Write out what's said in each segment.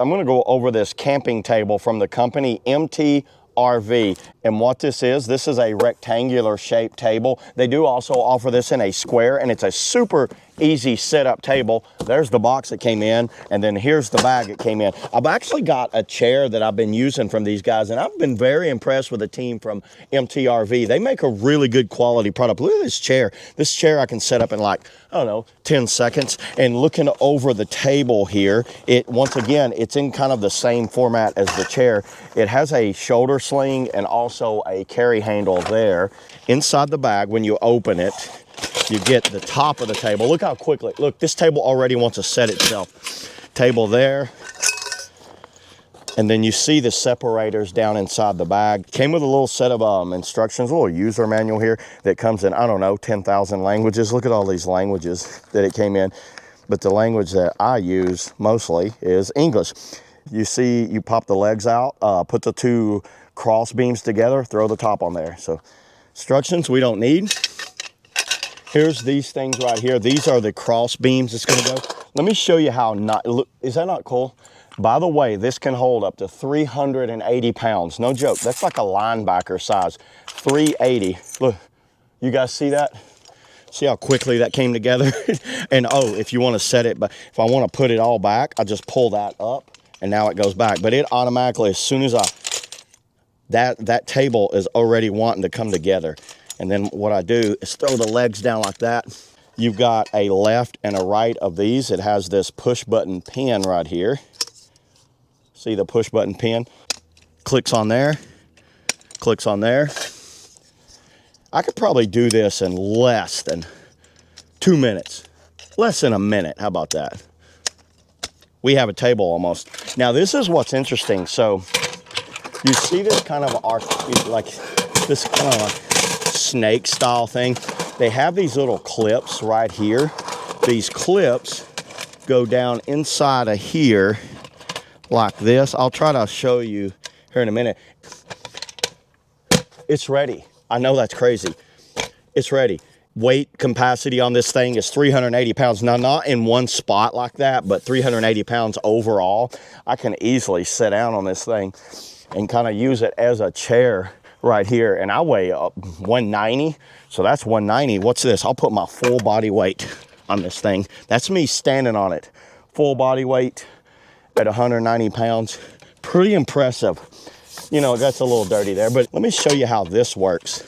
I'm gonna go over this camping table from the company MTRV. And what this is a rectangular shaped table. They do also offer this in a square, and it's a super easy setup table. There's the box that came in, and then here's the bag that came in. I've actually got a chair that I've been using from these guys, and I've been very impressed with the team from MTRV. They make a really good quality product. Look at this chair. This chair I can set up in like, I don't know, 10 seconds. And looking over the table here, once again, it's in kind of the same format as the chair. It has a shoulder sling and also a carry handle there. Inside the bag, when you open it, you get the top of the table. Look how quickly, look, this table already wants to set itself. Table there. And then you see the separators down inside the bag. Came with a little set of instructions, a little user manual here that comes in, I don't know, 10,000 languages. Look at all these languages that it came in. But the language that I use mostly is English. You see, you pop the legs out, put the two cross beams together, throw the top on there. So instructions we don't need. Here's these things right here. These are the cross beams it's gonna go. Let me show you how look, is that not cool? By the way, this can hold up to 380 pounds. No joke, that's like a linebacker size, 380. Look, you guys see that? See how quickly that came together? And oh, if you wanna set it, but if I wanna put it all back, I just pull that up and now it goes back. But it automatically, as soon as that table is already wanting to come together. And then what I do is throw the legs down like that. You've got a left and a right of these. It has this push button pin right here. See the push button pin? Clicks on there, clicks on there. I could probably do this in less than 2 minutes. Less than a minute, how about that? We have a table almost. Now this is what's interesting. So you see this kind of like this kind of like snake style thing. They have these little clips right here. These clips go down inside of here like this. I'll try to show you here in a minute. It's ready. I know that's crazy. It's ready. Weight capacity on this thing is 380 pounds. Now, not in one spot like that, but 380 pounds overall. I can easily sit down on this thing and kind of use it as a chair right here. And I weigh up 190, so that's 190. What's this? I'll put my full body weight on this thing. That's me standing on it. Full body weight at 190 pounds. Pretty impressive. You know, that's a little dirty there, but let me show you how this works.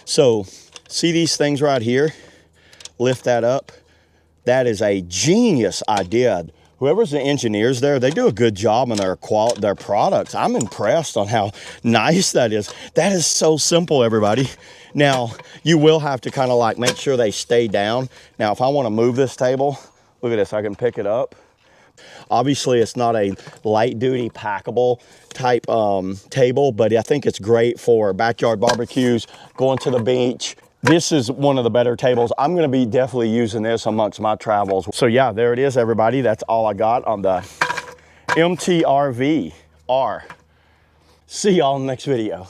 So, see these things right here? Lift that up. That is a genius idea. Whoever's the engineers there, they do a good job on their products. I'm impressed on how nice that is. That is so simple, everybody. Now, you will have to kind of like make sure they stay down. Now, if I want to move this table, look at this, I can pick it up. Obviously, it's not a light duty packable type table, but I think it's great for backyard barbecues, going to the beach. This is one of the better tables. I'm gonna be definitely using this amongst my travels. So yeah, there it is, everybody. That's all I got on the MTRVR. See y'all in the next video.